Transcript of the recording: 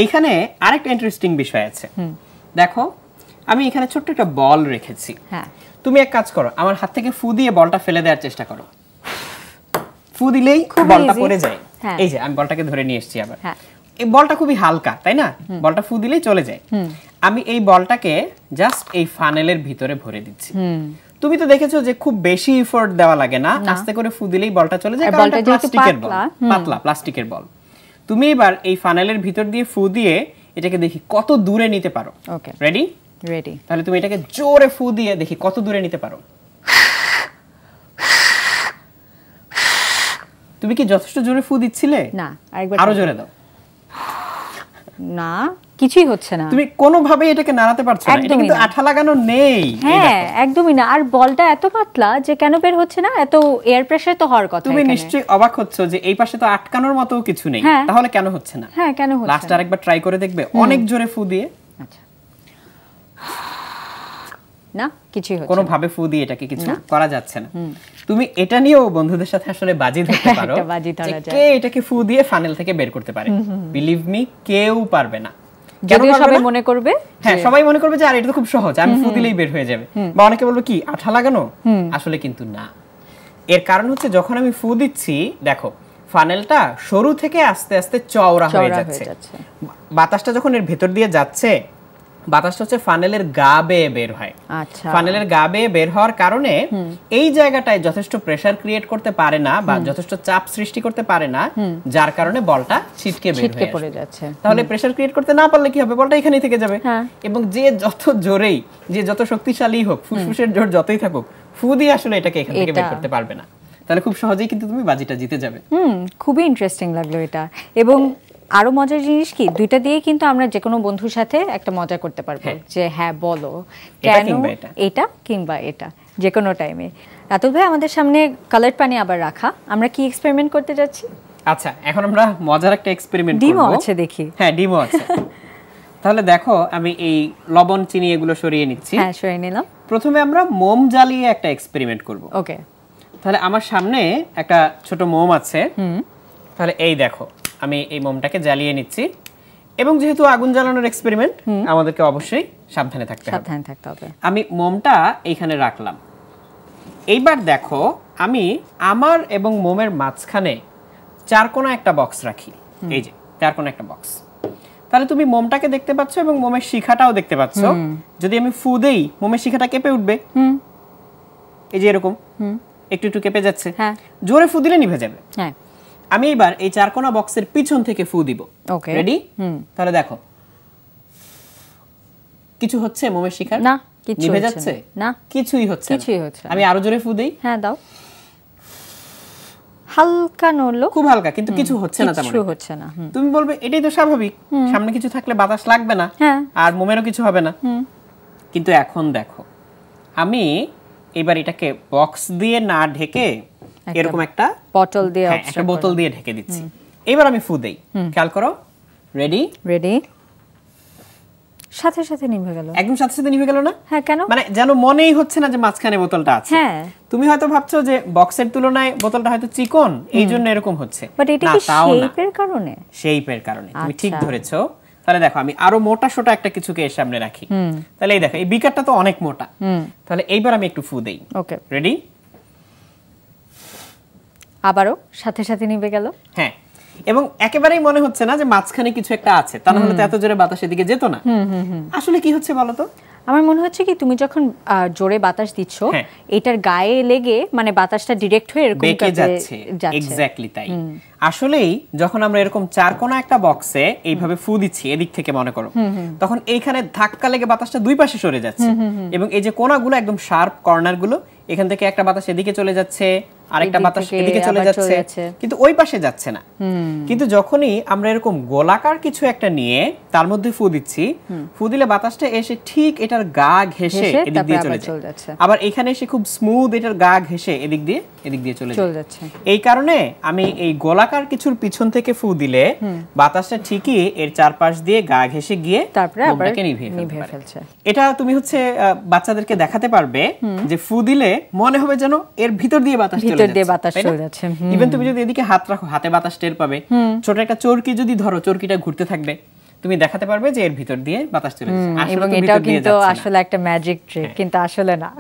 এইখানে আরেকটা ইন্টারেস্টিং বিষয় আছে। দেখো আমি এখানে ছোট্ট একটা বল রেখেছি। হ্যাঁ, তুমি এক কাজ করো, আমার হাত থেকে ফু দিয়ে বলটা ফেলে দেওয়ার চেষ্টা করো। ফু দিলেই বলটা পড়ে যায়। এই যে আমি বলটাকে ধরে নিয়ে এসেছি আবার। এই বলটা খুবই হালকা, তাই না? বলটা ফু দিলেই চলে যায়। আমি এই বলটাকে জাস্ট এই ফানেলের ভিতরে ভরে দিচ্ছি। তুমি তো দেখেছো যে খুব বেশি এফোর্ট দেওয়া লাগে না, আস্তে করে ফু দিলেই বলটা চলে যায়, কারণ এটা প্লাস্টিকের বল, পাতলা প্লাস্টিকের বল। তুমি এবার এই ফানেলের ভিতর দিয়ে ফু দিয়ে এটাকে দেখি কত দূরে নিতে পারো। ওকে, রেডি? রেডি। তাহলে তুমি এটাকে জোরে ফু দিয়ে দেখি কত দূরে নিতে পারো। তুমি কি যথেষ্ট জোরে ফু দিচ্ছিলে? না, আরেকবার আরো জোরে দাও। না, কিছুই হচ্ছে না। তুমি কোনোভাবে এটাকে নাড়াতে পারছো না, এটা কিন্তু আঠা লাগানো নেই। হ্যাঁ, একদমই না। আর বলটা এত পাতলা যে কেন বের হচ্ছে না? এত এয়ার প্রেসার তো হওয়ার কথা। তুমি নিশ্চয়ই অবাক হচ্ছো যে এই পাশে তো আটকানোর মতো কিছু নেই, তাহলে কেন হচ্ছে না? হ্যাঁ, কেন হচ্ছে না? লাস্ট আরেকবার ট্রাই করে দেখবে অনেক জোরে ফু দিয়ে। আচ্ছা, না, কিছুই হচ্ছে না। কোনোভাবে ফু দিয়ে এটাকে কিছু করা যাচ্ছে না। তুমি এটা নিয়েও বন্ধুদের সাথে আসলে বাজি ধরতে পারো যে কে এটাকে ফু দিয়ে ফানেল থেকে বের করতে পারে। বিলিভ মি, কেউ পারবে না। যদিও সবাই মনে করবে, হ্যাঁ সবাই মনে করবে যে আর এটা তো খুব সহজ, আমি ফু দিলেই বের হয়ে যাবে, বা অনেকে বলবে কি আঠা লাগানো। আসলে কিন্তু না। এর কারণ হচ্ছে যখন আমি ফু দিচ্ছি, দেখো ফানেলটা সরু থেকে আস্তে আস্তে চওড়া হয়ে যাচ্ছে। বাতাসটা যখন এর ভেতর দিয়ে যাচ্ছে, বাতাসটা হচ্ছে ফানেলের গা বেয়ে বের হয়। আচ্ছা, ফানেলের গা বেয়ে বের হওয়ার কারণে এই জায়গাটায় যথেষ্ট প্রেসার ক্রিয়েট করতে পারে না বা যথেষ্ট চাপ সৃষ্টি করতে পারে না, যার কারণে বলটা ছিটকে বের হয়ে পড়ে যাচ্ছে। তাহলে প্রেসার ক্রিয়েট করতে না পারলে কি হবে? বলটা এখানেই থেকে যাবে। এবং যে যত জোরেই, যে যত শক্তিশালী হোক, ফুসফুসের জোর যতই থাকুক, ফু দিয়ে আসলে এটাকে এখান থেকে বের করতে পারবে না। তাহলে খুব সহজেই কিন্তু তুমি বাজিটা জিতে যাবে। খুবই ইন্টারেস্টিং লাগলো এটা। এবং আরো মজার জিনিস কি, দুইটা দিয়ে কিন্তু আমরা যে কোনো বন্ধুর সাথে একটা মজা করতে পারবো যে হ্যাঁ বলো কেন এটা কিংবা এটা, যে কোনো টাইমে। রাতুল ভাই, আমাদের সামনে কালার পানি আবার রাখা, আমরা কি এক্সপেরিমেন্ট করতে যাচ্ছি? আচ্ছা, এখন আমরা মজার একটা এক্সপেরিমেন্ট করব। ডিমও আছে দেখি। হ্যাঁ, ডিমও আছে। তাহলে দেখো আমি এই লবণ চিনি এগুলো সরিয়ে নিচ্ছি। হ্যাঁ, সরিয়ে নিলাম। প্রথমে আমরা মোম জ্বালিয়ে একটা এক্সপেরিমেন্ট করব। ওকে, তাহলে আমার সামনে একটা ছোট মোম আছে। তাহলে এই দেখো আমি এই মোমটাকে জ্বালিয়ে নিচ্ছি, এবং যেহেতু আগুন জ্বালানোর এক্সপেরিমেন্ট, আমাদেরকে অবশ্যই সাবধানে থাকতে হবে। আমি মোমটা এইখানে রাখলাম। এইবার দেখো আমি আমার এবং মোমের মাঝখানে চারকোনা একটা বক্স রাখি। এই যে চারকোনা একটা বক্স। তাহলে তুমি মোমটাকে দেখতে পাচ্ছ এবং মোমের শিখাটাও দেখতে পাচ্ছ। যদি আমি ফু দেই, মোমের শিখাটা কেঁপে উঠবে। এই যে এরকম একটু একটু কেঁপে যাচ্ছে। জোরে ফু দিলে নিভে যাবে। আমি এবার এই চারকোনা বক্সের পিছন থেকে ফু দিব। ওকে, রেডি? তাহলে দেখো কিছু হচ্ছে মোমের শিখার? না, কিছু নিভে যাচ্ছে না, কিছুই হচ্ছে না। আমি আরো জোরে ফু দেই। হ্যাঁ, দাও। হালকা নড়লো, খুব হালকা, কিন্তু কিছু হচ্ছে না। কিছু হচ্ছে না। তুমি বলবে এটাই তো স্বাভাবিক, সামনে কিছু থাকলে বাতাস লাগবে না, আর মোমেরও কিছু হবে না। কিন্তু এখন দেখো আমি এবার এটাকে বক্স দিয়ে না ঢেকে এরকম একটা বোতল দিয়ে ঢেকে দিচ্ছি। এবার আমি ফু দেই, খেয়াল করো। রেডি? রেডি। সাথে সাথে নিভে গেল। একদম সাথে সাথে নিভে গেল না? হ্যাঁ, কেন? মানে যেন মনেই হচ্ছে না যে মাঝখানে বোতলটা আছে। তুমি হয়তো ভাবছো যে বক্সের তুলনায় বোতলটা হয়তো চিকন, এই জন্য এরকম হচ্ছে। বাট এটা কি শেপের কারণে? শেপের কারণে, তুমি ঠিক ধরেছো। তাহলে দেখো আমি আরো মোটা সোটা একটা কিছুকে এর সামনে রাখি। তাহলে এই দেখো এই বিকারটা তো অনেক মোটা। তাহলে এইবার আমি একটু ফু দেই। ওকে, রেডি? আবারও সাথে সাথে নিভে গেল। হ্যাঁ, এবং একেবারেই মনে হচ্ছে না যে মাঝখানে কিছু একটা আছে, তা না হলে তো এত জোরে বাতাস এদিকে যেত না। আসলে কি হচ্ছে বলো তো? আমার মনে হচ্ছে কি, তুমি যখন জোরে বাতাস দিচ্ছ, এটার গায়ে লেগে মানে বাতাসটা ডাইরেক্ট হয়ে এরকম বেঁকে যাচ্ছে। এক্স্যাক্টলি তাই। আসলেই যখন আমরা এরকম চারকোনা একটা বক্সে এইভাবে ফু দিচ্ছি এদিক থেকে মনে করো, তখন এইখানে ধাক্কা লেগে বাতাসটা দুই পাশে সরে যাচ্ছে, এবং এই যে কোণাগুলো একদম শার্প কর্নারগুলো, এখান থেকে একটা বাতাস এদিকে চলে যাচ্ছে, আরেকটা বাতাস এদিকে চলে যাচ্ছে, কিন্তু ওই পাশে যাচ্ছে না। কিন্তু যখনই আমরা এরকম গোলাকার কিছু একটা নিয়ে তার মধ্যে ফু দিচ্ছি, ফু দিলে বাতাসটা এসে ঠিক এটার গা ঘেঁষে এদিক দিয়ে চলে যাচ্ছে, আবার এখানে এসে খুব স্মুথ এটার গা ঘেঁষে এদিক দিয়ে চলে যাচ্ছে। এই কারণে আমি এই গোলাকার কিছুর পিছন থেকে ফু দিলে বাতাসটা ঠিকই এর চারপাশ দিয়ে গা ঘেঁষে গিয়ে মোমটাকে নিভিয়ে ফেলছে। এটা তুমি হচ্ছে বাচ্চাদেরকে দেখাতে পারবে যে ফু দিলে মনে হবে যেন এর ভিতর দিয়ে বাতাস চলে যাচ্ছে। ইভেন তুমি যদি এদিকে হাত রাখো, হাতে বাতাস টের পাবে। ছোট একটা চরকি যদি ধরো, চরকিটা ঘুরতে থাকবে, তুমি দেখাতে পারবে যে এর ভিতর দিয়ে বাতাস চলে যাচ্ছে, এবং এটাও কিন্তু আসলে একটা ম্যাজিক ট্রিক, কিন্তু আসলে না।